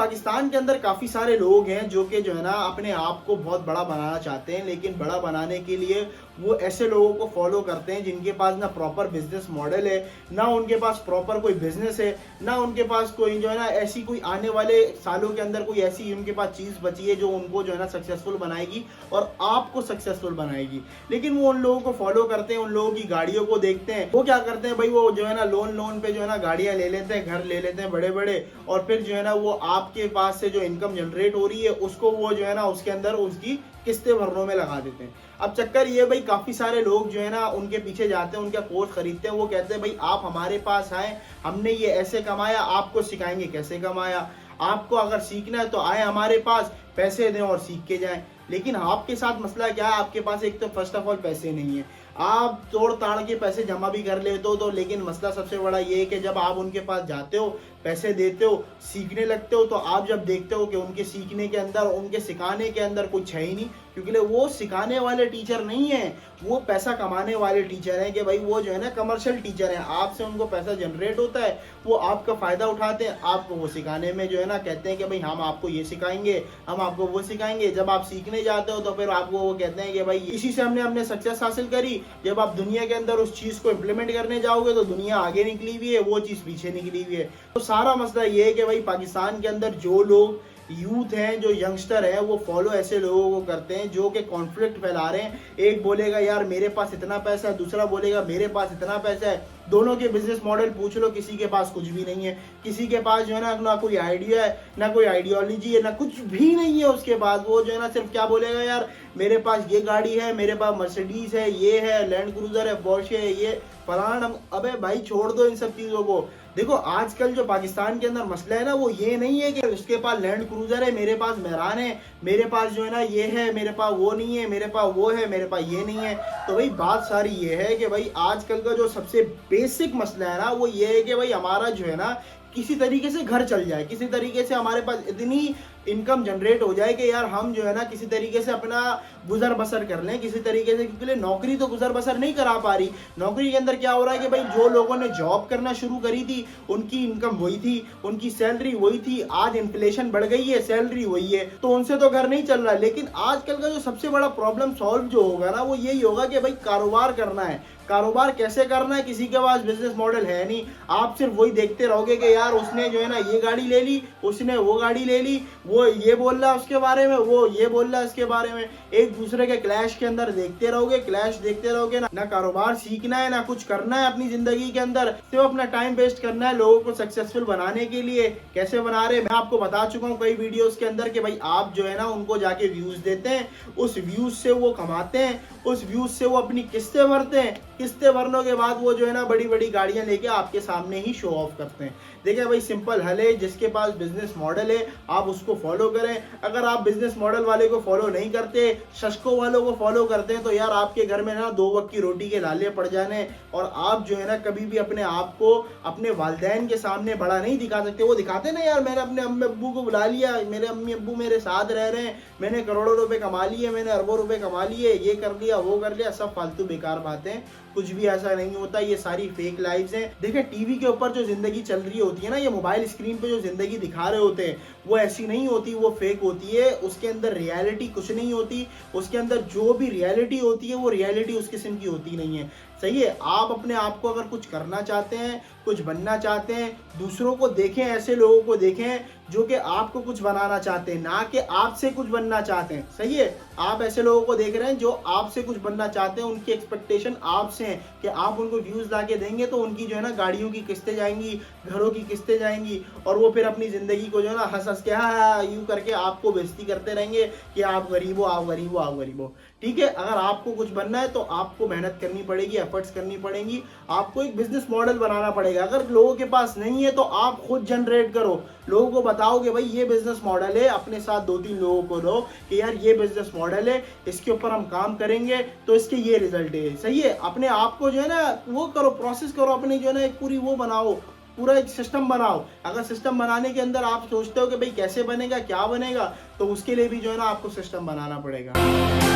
पाकिस्तान के अंदर काफ़ी सारे लोग हैं जो कि जो है ना अपने आप को बहुत बड़ा बनाना चाहते हैं, लेकिन बड़ा बनाने के लिए वो ऐसे लोगों को फॉलो करते हैं जिनके पास ना प्रॉपर बिजनेस मॉडल है, ना उनके पास प्रॉपर कोई बिजनेस है, ना उनके पास कोई जो है ना ऐसी कोई आने वाले सालों के अंदर कोई ऐसी उनके पास चीज़ बची है जो उनको जो है ना सक्सेसफुल बनाएगी और आपको सक्सेसफुल बनाएगी। लेकिन वो उन लोगों को फॉलो करते हैं, उन लोगों की गाड़ियों को देखते हैं। वो क्या करते हैं भाई, वो जो है ना लोन पे जो है ना गाड़ियां ले लेते हैं, घर ले लेते हैं बड़े बड़े, और फिर जो है ना वो आपके पास से जो इनकम जनरेट हो रही है उसको वो जो है ना उसके अंदर उसकी किस्तें भरने में लगा देते हैं। अब चक्कर ये भाई, काफी सारे लोग जो है ना उनके पीछे जाते हैं, उनका कोर्स खरीदते हैं। वो कहते हैं भाई आप हमारे पास आए, हमने ये ऐसे कमाया, आपको सिखाएंगे कैसे कमाया। आपको अगर सीखना है तो आए हमारे पास, पैसे दें और सीख के जाएं। लेकिन आपके साथ मसला क्या है, आपके पास एक तो फर्स्ट ऑफ ऑल पैसे नहीं है, आप तोड़ ताड़ के पैसे जमा भी कर लेते हो तो, लेकिन मसला सबसे बड़ा ये है कि जब आप उनके पास जाते हो, पैसे देते हो, सीखने लगते हो, तो आप जब देखते हो कि उनके सीखने के अंदर, उनके सिखाने के अंदर कुछ है ही नहीं, क्योंकि वो सिखाने वाले टीचर नहीं है, वो पैसा कमाने वाले टीचर हैं। कि भाई वो जो है ना कमर्शियल टीचर हैं, आपसे उनको पैसा जनरेट होता है, वो आपका फायदा उठाते हैं, आपको वो सिखाने में जो है ना कहते हैं कि भाई हम आपको ये सिखाएंगे, हम आपको वो सिखाएंगे। जब आप सीखने जाते हो तो फिर आपको वो कहते हैं कि भाई इसी से हमने सक्सेस हासिल करी। जब आप दुनिया के अंदर उस चीज को इम्प्लीमेंट करने जाओगे तो दुनिया आगे निकली हुई है, वो चीज पीछे निकली हुई है। तो सारा मसला ये है कि भाई पाकिस्तान के अंदर जो लोग यूथ हैं, जो यंगस्टर हैं, वो फॉलो ऐसे लोगों को करते हैं जो कि कॉन्फ्लिक्ट फैला रहे हैं। एक बोलेगा यार मेरे पास इतना पैसा है, दूसरा बोलेगा मेरे पास इतना पैसा है। दोनों के बिजनेस मॉडल पूछ लो, किसी के पास कुछ भी नहीं है, किसी के पास जो है ना कोई आइडिया है, ना कोई आइडियोलॉजी है, ना कुछ भी नहीं है। उसके बाद वो जो है ना सिर्फ क्या बोलेगा, यार मेरे पास ये गाड़ी है, मेरे पास मर्सिडीज है, ये है लैंड क्रूजर है, पोर्शे है, ये फलाना। अबे भाई छोड़ दो इन सब चीजों को। देखो आजकल जो पाकिस्तान के अंदर मसला है ना, वो ये नहीं है कि उसके पास लैंड क्रूजर है, मेरे पास मेहरान है, मेरे पास जो है ना ये है, मेरे पास वो नहीं है, मेरे पास वो है, मेरे पास ये नहीं है। तो भाई बात सारी ये है कि भाई आजकल का जो सबसे बेसिक मसला है ना, वो ये है कि भाई हमारा जो है ना किसी तरीके से घर चल जाए, किसी तरीके से हमारे पास इतनी इनकम जनरेट हो जाए कि यार हम जो है ना किसी तरीके से अपना गुजर बसर कर लें किसी तरीके से। क्योंकि नौकरी तो गुजर बसर नहीं करा पा रही। नौकरी के अंदर क्या हो रहा है कि भाई जो लोगों ने जॉब करना शुरू करी थी उनकी इनकम वही थी, उनकी सैलरी वही थी। आज इन्फ्लेशन बढ़ गई है, सैलरी वही है, तो उनसे तो घर नहीं चल रहा है। लेकिन आजकल का जो सबसे बड़ा प्रॉब्लम सॉल्व जो होगा ना, वो यही होगा कि भाई कारोबार करना है। कारोबार कैसे करना है, किसी के पास बिजनेस मॉडल है नहीं। आप सिर्फ वही देखते रहोगे कि यार उसने जो है ना ये गाड़ी ले ली, उसने वो गाड़ी ले ली, वो ये बोल रहा है उसके बारे में, वो ये बोल रहा है इसके बारे में। एक दूसरे के क्लैश के अंदर देखते रहोगे, क्लैश देखते रहोगे। ना कारोबार सीखना है, ना कुछ करना है अपनी जिंदगी के अंदर, सिर्फ अपना टाइम वेस्ट करना है लोगों को सक्सेसफुल बनाने के लिए। कैसे बना रहे, मैं आपको बता चुका हूँ कई वीडियोस के अंदर कि भाई आप जो है ना उनको जाके व्यूज देते हैं, उस व्यूज से वो कमाते हैं, उस व्यूज से वो अपनी किस्तें भरते हैं। किस्तें भरने के बाद वो जो है ना बड़ी बड़ी गाड़ियां लेके आपके सामने ही शो ऑफ करते हैं। देखिए भाई सिंपल हल है, जिसके पास बिजनेस मॉडल है आप उसको फॉलो करें। अगर आप बिजनेस मॉडल वाले को फॉलो नहीं करते, शशकों वालों को फॉलो करते हैं, तो यार आपके घर में ना 2 वक्त की रोटी के लाले पड़ जाने। और आप जो है ना कभी भी अपने आप को अपने वालिदैन के सामने बड़ा नहीं दिखा सकते। वो दिखाते ना यार मैंने अपने अम्मी अब्बू को बुला लिया, मेरे अम्मी अब्बू मेरे साथ रह रहे हैं, मैंने करोड़ों रुपए कमा लिए, मैंने अरबों रुपए कमा लिए, ये कर लिया वो कर लिया। सब फालतू बेकार बातें, कुछ भी ऐसा नहीं होता। ये सारी फेक लाइव्स हैं। देखिए टीवी के ऊपर जो जिंदगी चल रही होती है ना, ये मोबाइल स्क्रीन पे जो जिंदगी दिखा रहे होते हैं, वो ऐसी नहीं होती, वो फेक होती है। उसके अंदर रियलिटी कुछ नहीं होती। उसके अंदर जो भी रियलिटी होती है वो रियलिटी उस किस्म की होती नहीं है। सही है, आप अपने आप को अगर कुछ करना चाहते हैं, कुछ बनना चाहते हैं, दूसरों को देखें, ऐसे लोगों को देखें जो कि आपको कुछ बनाना चाहते हैं, ना कि आपसे कुछ बनना चाहते हैं। सही है, आप ऐसे लोगों को देख रहे हैं जो आपसे कुछ बनना चाहते हैं, उनकी एक्सपेक्टेशन आपसे है कि आप उनको व्यूज ला के देंगे तो उनकी जो है ना गाड़ियों की किस्तें जाएंगी, घरों की किस्तें जाएंगी, और वो फिर अपनी जिंदगी को जो है ना हंस हंस के हाँ यूं करके आपको बेइज्जती करते रहेंगे कि आप गरीब हो, आप गरीब हो, आप गरीब हो। ठीक है, अगर आपको कुछ बनना है तो आपको मेहनत करनी पड़ेगी, एफर्ट्स करनी पड़ेंगी, आपको एक बिजनेस मॉडल बनाना पड़ेगा। अगर लोगों के पास नहीं है तो आप खुद जनरेट करो, लोगों को बताओ कि भाई ये बिजनेस मॉडल है, अपने साथ 2-3 लोगों को लो कि यार ये बिजनेस मॉडल है, इसके ऊपर हम काम करेंगे तो इसके ये रिजल्ट है। सही है, अपने आप को जो है ना वो करो, प्रोसेस करो, अपनी जो है ना एक पूरी वो बनाओ, पूरा एक सिस्टम बनाओ। अगर सिस्टम बनाने के अंदर आप सोचते हो कि भाई कैसे बनेगा, क्या बनेगा, तो उसके लिए भी जो है ना आपको सिस्टम बनाना पड़ेगा।